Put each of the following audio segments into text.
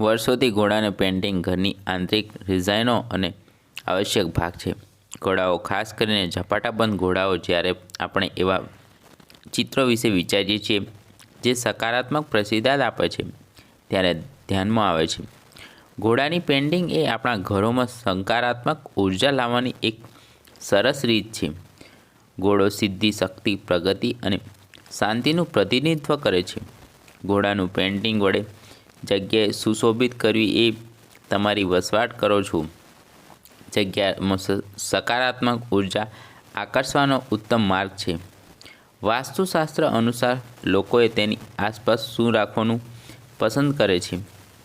વર્ષોથી ઘોડાને પેઇન્ટિંગ ઘરની આંતરિક ડિઝાઇનો અને આવશ્યક ભાગ છે. ઘોડાઓ, ખાસ કરીને ઝપાટાબંધ ઘોડાઓ, જ્યારે આપણે એવા ચિત્રો વિશે વિચારીએ છીએ જે સકારાત્મક પ્રતિસાદ આપે છે, ત્યારે ધ્યાનમાં આવે છે. ઘોડાની પેઇન્ટિંગ એ આપણા ઘરોમાં સકારાત્મક ઉર્જા લાવવાની એક સરસ રીત છે. ઘોડો સિદ્ધિ, શક્તિ, પ્રગતિ અને શાંતિનું પ્રતિનિધિત્વ કરે છે. ઘોડાનું પેઇન્ટિંગ વડે જગ્યાએ સુશોભિત કરવી એ તમારી વસવાટ કરો છો જગ્યામાં સકારાત્મક ઉર્જા આકર્ષવાનો ઉત્તમ માર્ગ છે. વાસ્તુશાસ્ત્ર અનુસાર લોકોએ તેની આસપાસ શું રાખવાનું પસંદ કરે છે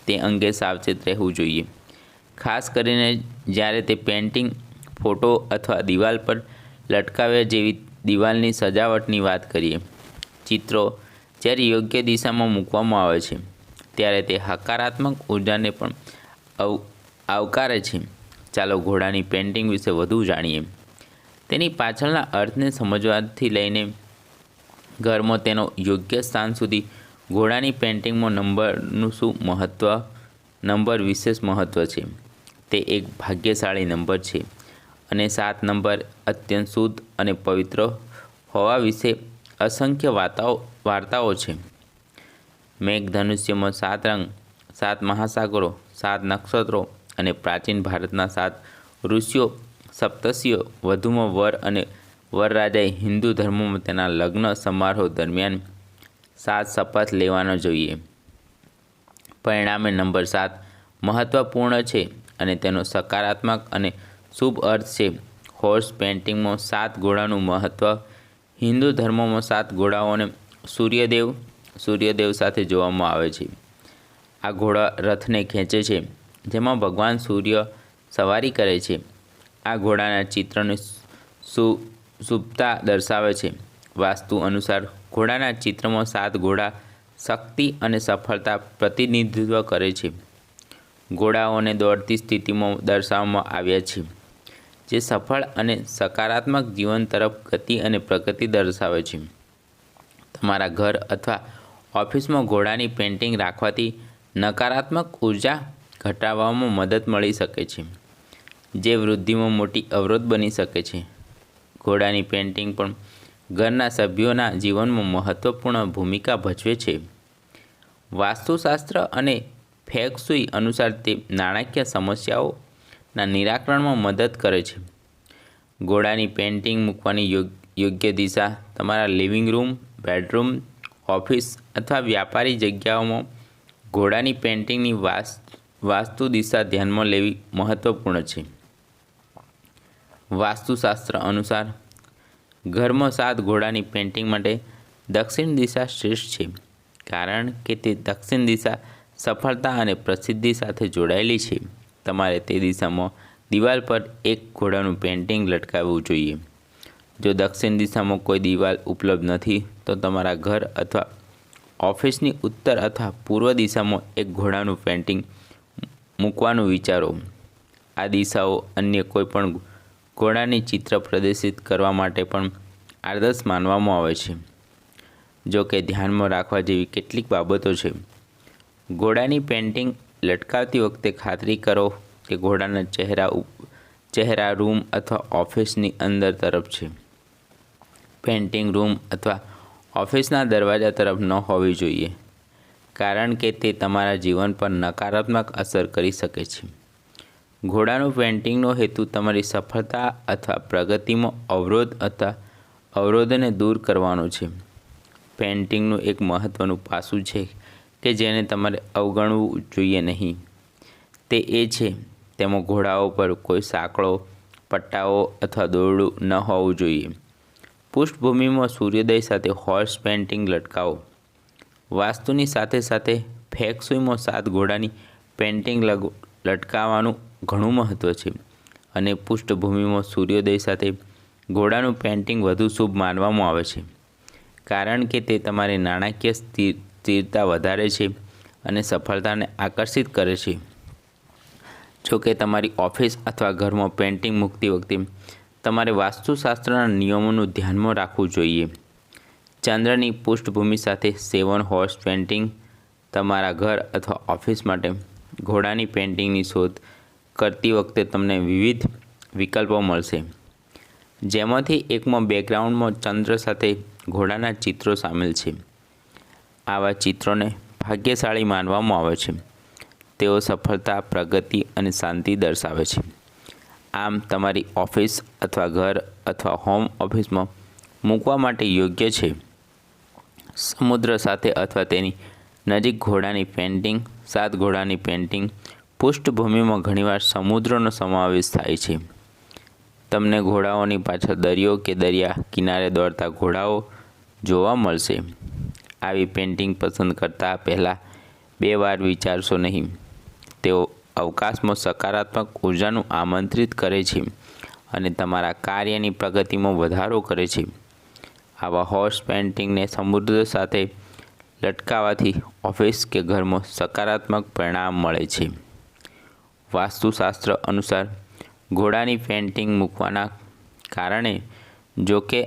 તે અંગે સાવચેત રહેવું જોઈએ, ખાસ કરીને જ્યારે તે પેઇન્ટિંગ, ફોટો અથવા દિવાલ પર લટકાવ્યા જેવી દિવાલની સજાવટની વાત કરીએ. ચિત્રો જ્યારે યોગ્ય દિશામાં મૂકવામાં આવે છે ત્યારે તે હકારાત્મક ઉર્જાને પણ આવકારે છે. ચાલો ઘોડાની પેઇન્ટિંગ વિશે વધુ જાણીએ. તેની પાછળના અર્થને સમજવાથી લઈને ઘરમાં તેનો યોગ્ય સ્થાન સુધી. ઘોડાની પેઇન્ટિંગમાં નંબર વિશેષ મહત્ત્વ છે. તે એક ભાગ્યશાળી નંબર છે અને 7 નંબર અત્યંત શુદ્ધ અને પવિત્ર હોવા વિશે અસંખ્ય વાર્તાઓ છે. મેઘધનુષ્યમાં 7 રંગ, 7 મહાસાગરો, 7 નક્ષત્રો અને પ્રાચીન ભારતના 7 ઋષિઓ, સપ્તર્ષિઓ. વધુમાં, વર અને વરરાજાએ હિન્દુ ધર્મમાં તેના લગ્ન સમારોહ દરમિયાન 7 શપથ લેવાના જોઈએ. પરિણામે નંબર 7 મહત્વપૂર્ણ છે અને તેનો સકારાત્મક અને શુભ અર્થ છે. હોર્સ પેઇન્ટિંગમાં 7 ઘોડાનું મહત્વ. હિન્દુ ધર્મમાં 7 ઘોડાઓને સૂર્યદેવ સાથે જોવામાં આવે છે. આ ઘોડા રથને ખેંચે છે જેમાં ભગવાન સૂર્ય સવારી કરે છે. આ ઘોડાના ચિત્રની શુભતા દર્શાવે છે. વાસ્તુ અનુસાર ઘોડાના ચિત્રમાં 7 ઘોડા શક્તિ અને સફળતા પ્રતિનિધિત્વ કરે છે. ઘોડાઓને દોડતી સ્થિતિમાં દર્શાવવામાં આવ્યા છે, જે સફળ અને સકારાત્મક જીવન તરફ ગતિ અને પ્રગતિ દર્શાવે છે. તમારા ઘર અથવા ઓફિસમાં ઘોડાની પેઇન્ટિંગ રાખવાથી નકારાત્મક ઉર્જા ઘટાડવામાં મદદ મળી શકે છે, જે વૃદ્ધિમાં મોટી અવરોધ બની શકે છે. ઘોડાની પેઇન્ટિંગ પણ ઘરના સભ્યોના જીવનમાં મહત્વપૂર્ણ ભૂમિકા ભજવે છે. વાસ્તુશાસ્ત્ર અને ફેંગ શુઇ અનુસાર તે નાણાકીય સમસ્યાઓના નિરાકરણમાં મદદ કરે છે. ઘોડાની પેઇન્ટિંગ મૂકવાની યોગ્ય દિશા. તમારા લિવિંગ રૂમ, બેડરૂમ, ઓફિસ અથવા વ્યાપારી જગ્યાઓમાં ઘોડાની પેઇન્ટિંગની વાસ્તુ દિશા ધ્યાનમાં લેવી મહત્વપૂર્ણ છે. વાસ્તુશાસ્ત્ર અનુસાર ઘરમાં 7 ઘોડાની પેઇન્ટિંગ માટે દક્ષિણ દિશા શ્રેષ્ઠ છે, કારણ કે તે દક્ષિણ દિશા સફળતા અને પ્રસિદ્ધિ સાથે જોડાયેલી છે. તમારે તે દિશામાં દિવાલ પર એક ઘોડાનું પેઇન્ટિંગ લટકાવવું જોઈએ. જો દક્ષિણ દિશામાં કોઈ દિવાલ ઉપલબ્ધ નથી, તો તમારા ઘર અથવા ઓફિસની ઉત્તર અથવા પૂર્વ દિશામાં એક ઘોડાનું પેઇન્ટિંગ મૂકવાનું વિચારો. આ દિશાઓ અન્ય કોઈપણ ઘોડાની ચિત્ર પ્રદર્શિત કરવા માટે પણ આદર્શ માનવામાં આવે છે. જો કે, ધ્યાનમાં રાખવા જેવી કેટલીક બાબતો છે. ઘોડાની પેઇન્ટિંગ લટકાવતી વખતે ખાતરી કરો કે ઘોડાના ચહેરા રૂમ અથવા ઓફિસની અંદર તરફ છે. પેઇન્ટિંગ રૂમ અથવા ઓફિસના દરવાજા તરફ ન હોવી જોઈએ, કારણ કે તે તમારા જીવન પર નકારાત્મક અસર કરી શકે છે. ઘોડાનું પેઇન્ટિંગનો હેતુ તમારી સફળતા અથવા પ્રગતિમાં અવરોધને દૂર કરવાનો છે. પેઇન્ટિંગનું એક મહત્ત્વનું પાસું છે કે જેને તમારે અવગણવું જોઈએ નહીં. તે એ છે તેમાં ઘોડાઓ પર કોઈ સાંકળો, પટ્ટાઓ અથવા દોરડું ન હોવું જોઈએ. પૃષ્ઠભૂમિમાં સૂર્યોદય સાથે હોર્સ પેઇન્ટિંગ લટકાવો. વાસ્તુની સાથે સાથે ફેંગ શુઇમાં 7 ઘોડાની પેઇન્ટિંગ લટકાવવાનું ઘણું મહત્ત્વ છે, અને પૃષ્ઠભૂમિમાં સૂર્યોદય સાથે ઘોડાનું પેઇન્ટિંગ વધુ શુભ માનવામાં આવે છે, કારણ કે તે તમારી નાણાકીય સ્થિરતા વધારે છે અને સફળતાને આકર્ષિત કરે છે. જો કે, તમારી ઓફિસ અથવા ઘરમાં પેઇન્ટિંગ મૂકતી વખતે તમારે વાસ્તુશાસ્ત્રના નિયમોનું ધ્યાનમાં રાખવું જોઈએ. ચંદ્રની પૃષ્ઠભૂમિ સાથે 7 હોર્સ પેઇન્ટિંગ તમારા ઘર અથવા ઓફિસ માટે ઘોડાની પેઇન્ટિંગની શોધ કરતી વખતે તમને વિવિધ વિકલ્પો મળશે, જેમાંથી એકમાં બેકગ્રાઉન્ડમાં ચંદ્ર સાથે ઘોડાના ચિત્રો સામેલ છે. આવા ચિત્રોને ભાગ્યશાળી માનવામાં આવે છે. તેઓ સફળતા, પ્રગતિ અને શાંતિ દર્શાવે છે. આમ તમારી ઓફિસ અથવા ઘર અથવા હોમ ઓફિસમાં મૂકવા માટે યોગ્ય છે. સમુદ્ર સાથે અથવા તેની નજીક ઘોડાની પેઇન્ટિંગ. 7 ઘોડાની પેઇન્ટિંગ પૃષ્ઠભૂમિમાં ઘણીવાર સમુદ્રનો સમાવેશ થાય છે. તમને ઘોડાઓની પાછળ દરિયો કે દરિયા કિનારે દોડતા ઘોડાઓ જોવા મળશે. આવી પેઇન્ટિંગ પસંદ કરતા પહેલાં 2 વાર વિચારશો નહીં. તેઓ અવકાશમાં સકારાત્મક ઉર્જાનું આમંત્રિત કરે છે અને તમારા કાર્યની પ્રગતિમાં વધારો કરે છે. આવા હોર્સ પેઇન્ટિંગને સમુદ્ર સાથે લટકાવવાથી ઓફિસ કે ઘરમાં સકારાત્મક પરિણામ મળે છે. વાસ્તુશાસ્ત્ર અનુસાર ઘોડાની પેઇન્ટિંગ મૂકવાના કારણે, જો કે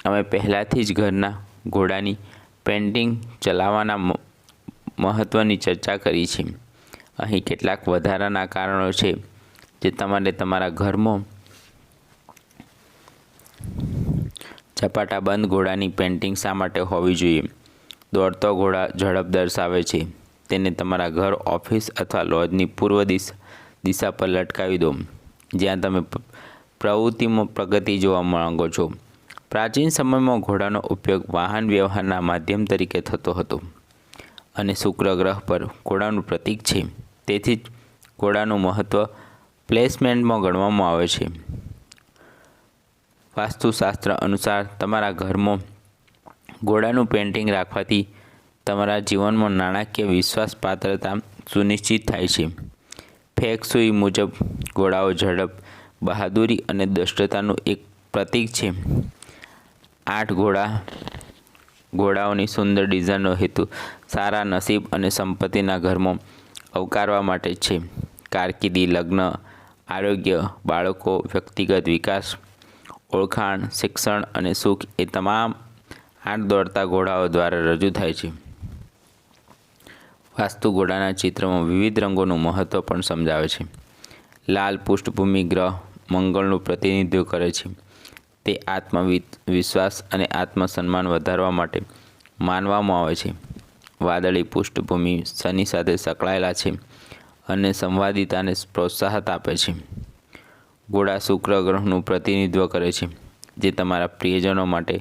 અમે પહેલાંથી જ ઘરના ઘોડાની પેઇન્ટિંગ ચલાવવાના મહત્ત્વની ચર્ચા કરી છે, અહીં કેટલાક વધારાના કારણો છે જે તમારે તમારા ઘરમાં ઝપાટાબંધ ઘોડાની પેઇન્ટિંગ શા માટે હોવી જોઈએ. દોડતો ઘોડા ઝડપ દર્શાવે છે. તેને તમારા ઘર, ઓફિસ અથવા લોજની પૂર્વ દિશા પર લટકાવી દો, જ્યાં તમે પ્રવૃત્તિમાં પ્રગતિ જોવા માંગો છો. પ્રાચીન સમયમાં ઘોડાનો ઉપયોગ વાહન વ્યવહારના માધ્યમ તરીકે થતો હતો અને શુક્ર ગ્રહ પર ઘોડાનું પ્રતીક છે. તેથી જ ઘોડાનું મહત્ત્વ પ્લેસમેન્ટમાં ગણવામાં આવે છે. વાસ્તુશાસ્ત્ર અનુસાર તમારા ઘરમાં ઘોડાનું પેઇન્ટિંગ રાખવાથી તમારા જીવનમાં નાણાકીય વિશ્વાસપાત્રતા સુનિશ્ચિત થાય છે. ફેંગ શુઇ મુજબ ઘોડાઓ ઝડપ, બહાદુરી અને દૃઢતાનું એક પ્રતીક છે. 8 ઘોડાઓની સુંદર ડિઝાઇનનો હેતુ સારા નસીબ અને સંપત્તિના ઘરમાં આવકારવા માટે છે. કારકિર્દી, લગ્ન, આરોગ્ય, બાળકો, વ્યક્તિગત વિકાસ, ઓળખાણ, શિક્ષણ અને સુખ એ તમામ 8 દોડતા ઘોડાઓ દ્વારા રજૂ થાય છે. વાસ્તુ ઘોડાના ચિત્રમાં વિવિધ રંગોનું મહત્ત્વ પણ સમજાવે છે. લાલ પૃષ્ઠભૂમિ ગ્રહ મંગળનું પ્રતિનિધિત્વ કરે છે. તે આત્મવિશ્વાસ અને આત્મસન્માન વધારવા માટે માનવામાં આવે છે. વાદળી પૃષ્ઠભૂમિ શનિ સાથે સંકળાયેલા છે અને સંવાદિતાને પ્રોત્સાહન આપે છે. ઘોડા શુક્ર ગ્રહનું પ્રતિનિધિત્વ કરે છે, જે તમારા પ્રિયજનો માટે